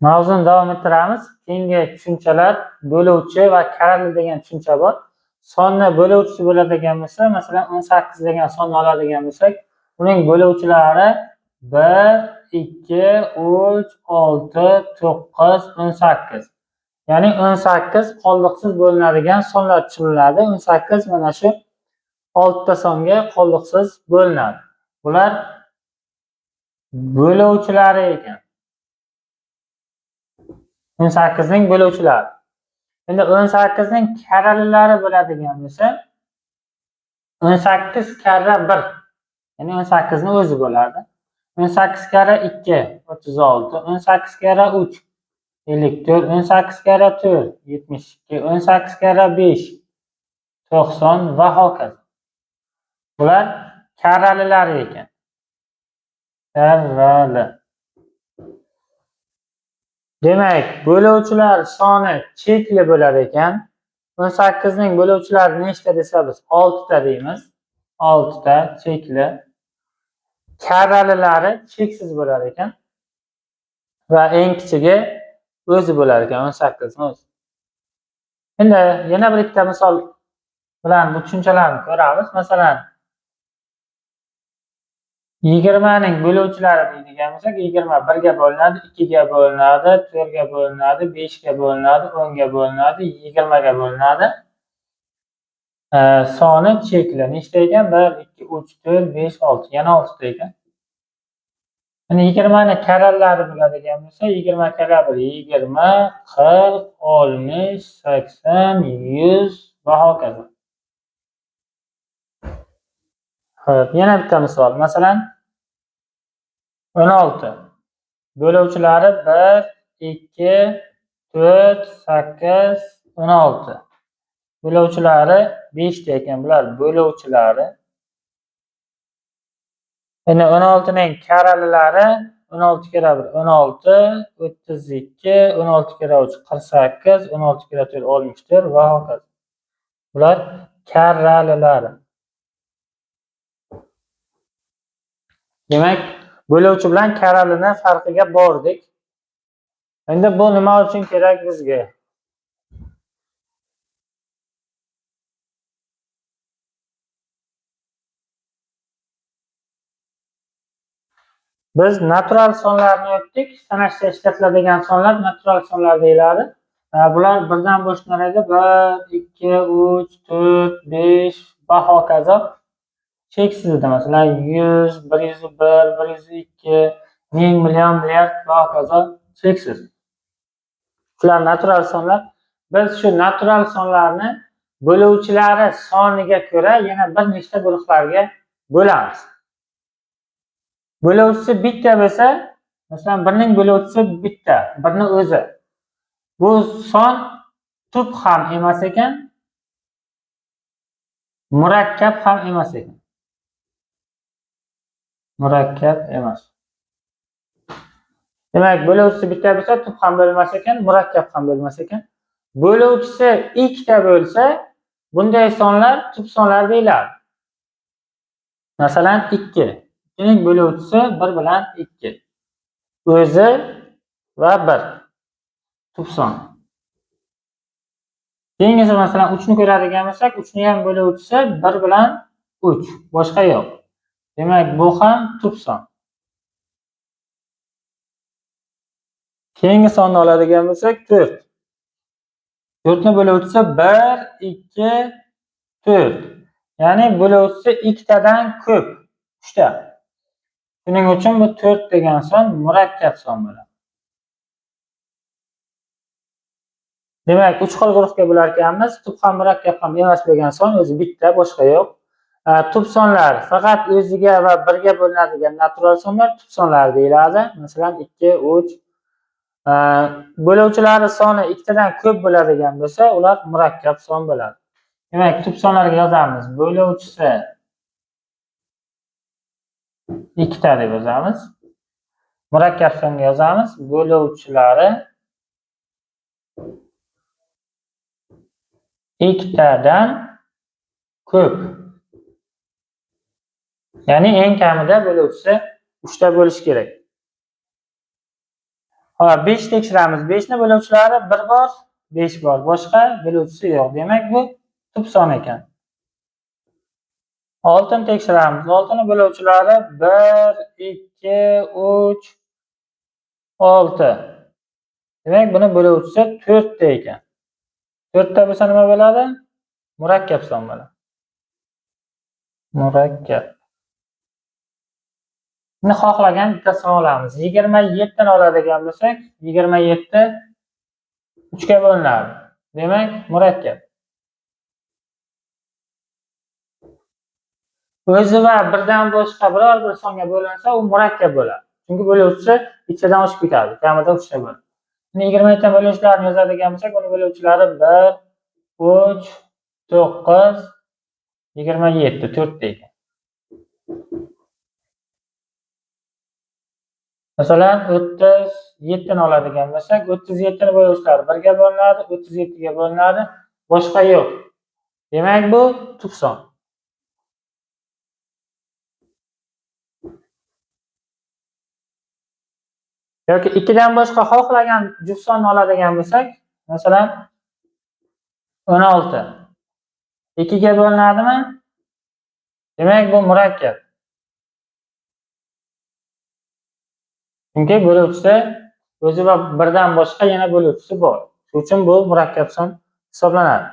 Mavzuni davom ettiramiz. Keyingi tushunchalar bo'luvchi va karali degan tushuncha bor. Sonni bo'luvchisi bo'ladigan bo'lsa, masalan 18 degan sonni oladigan bo'lsak, uning bo'luvchilari 1, 2, 3, 6, 9, 18. Ya'ni 18 qoldiqsiz bo'linadigan sonlar tushuniladi. 18 mana shu 6 ta songa qoldiqsiz bo'linadi. Bular bo'luvchilari ekan. 18 ning bo'luvchilari. Endi 18 ning karalilari bo'ladigan bo'lsa, 18 karra 1. Ya'ni 18 ning o'zi bo'ladi. 18 karra 2 36, 18 karra 3 54, 18 karra 4 72, 18 karra 5 90 va hokazo. Bular karalilari ekan. Karali. Demak, bo'luvchilar soni chekli bo'lar ekan. 18 ning bo'luvchilari nechta desa biz 6 ta deymiz. 6 ta chekli. Karalilari cheksiz bo'lar ekan. Va eng kichigi o'zi bo'lar ekan, 18 ning o'zi. Endi yana bir ikkita misol bilan bu tushunchalarni ko'ramiz. Masalan, 20 ning bo'luvchilari deydigan bo'lsak, 20 1 ga bo'linadi, 2 ga bo'linadi, 4 ga bo'linadi, 5 ga bo'linadi, 10 ga bo'linadi, 20 ga bo'linadi. Soni chekli. Nechta ekan? 1, 2, 3, 4, 5, 6. Yana 6 ta ekan. Ya'ni 20 ning karallari bo'ladigan bo'lsa, 20 karra 1, 20, 40, 60, 80, 100 va hokazo. Xo'p, yana bitta misol. Masalan, 16. Bo'luvchilari 1, 2, 4, 8, 16. Bo'luvchilari 5 ta ekan. Bular bo'luvchilari. Endi 16 ning karalilari 16 karra 1 16, 32, 16 karra 3 48, 16 karra 4 64 va hokazo. Bular karalilari. Demak, bo'luvchi bilan karalini farqiga bordik. Endi bu nima uchun kerak bizga? Biz natural sonlarni o'tdik. Sanashda ishlatiladigan sonlar natural sonlar deyiladi. Bular birdan boshlanadi. 1, 2, 3, 4, 5 va hokazo. Cheksizda masalan 100, 101, 102, ming, million, milliard va hokazo cheksiz. Shular natural sonlar. Biz shu natural sonlarni bo'luvchilari soniga ko'ra yana bir nechta guruhlarga bo'lamiz. Bo'luvchisi bitta bo'lsa, masalan 1 ning bo'luvchisi bitta, 1 ning o'zi. Bu son tub ham emas ekan, murakkab ham emas ekan. Murakkab emas. Demak, bo'luvchisi bitta bo'lsa, tub ham bo'lmas ekan, murakkab ham bo'lmas ekan. Bo'luvchisi ikkita bo'lsa, bunday sonlar tub sonlar deyiladi. Masalan 2. 2 ning bo'luvchisi 1 bilan 2. O'zi va 1. Tub son. Keyingisi masalan 3 ni ko'radigan bo'lsak, 3 ning ham bo'luvchisi 1 bilan 3, boshqa yo'q. Demak, bu ham tub son. Keyingi sonni oladigan bo'lsak 4. 4 ning bo'luvchisi 1, 2, 4. Ya'ni bo'luvchisi ikkitadan ko'p, 3 ta. Shuning uchun bu 4 degan son murakkab son bo'ladi. Demak, 3 xil guruhga bo'lar ekanmiz. Tub ham murakkab ham emas bo'lgan son o'zi bitta, boshqa yo'q. Tub sonlar faqat o'ziga va 1 ga bo'linadigan natural sonlar tub sonlar deyiladi. Masalan 2, 3. Bo'luvchilari soni ikkitadan ko'p bo'ladigan bo'lsa, ular murakkab son bo'ladi. Demak, tub sonlarga yozamiz. Bo'luvchisi ikkita deb yozamiz. Murakkab songa yozamiz. Bo'luvchilari ikkitadan ko'p. Ya'ni eng kamida bo'luvchisi 3 ta bo'lishi kerak. Hop, 5 tekshiramiz. 5 ni bo'luvchilari 1 bor, 5 bor. Boshqa bo'luvchisi yo'q. Demak, bu tub son ekan. 6 ni tekshiramiz. 6 ni bo'luvchilari 1, 2, 3, 6. Demak, buni bo'luvchisi 4 ta ekan. 4 ta bo'lsa nima bo'ladi? Murakkab son bo'ladi. Murakkab. Buni xohlagan bitta son olamiz. 27 ni oladigan bo'lsak, 27 3 ga bo'linadi. Demak, murakkab. O'zi va birdan boshqa biror bir songa bo'linsa, u murakkab bo'ladi. Chunki bo'luvchisi ikkidan oshib ketadi, kamida 3 ta bo'ladi. 27 ta bo'luvchilarni yozadigan bo'lsak, uni bo'luvchilari 1, 3, 9, 27, 4 ta ekan. Masalan, 37 ni oladigan bo'lsak, 37 ni bo'luvchilari 1 ga bo'linadi, 37 ga bo'linadi, boshqa yo'q. Demak, bu tub son. Yoki 2 dan boshqa xohlagan juft sonni oladigan bo'lsak, masalan 16. 2 ga bo'linadimi? Demak, bu murakkab. Chunki bo'luvchisi o'zi va birdan boshqa yana bo'luvchisi bor. Shuning uchun bu murakkab son hisoblanadi.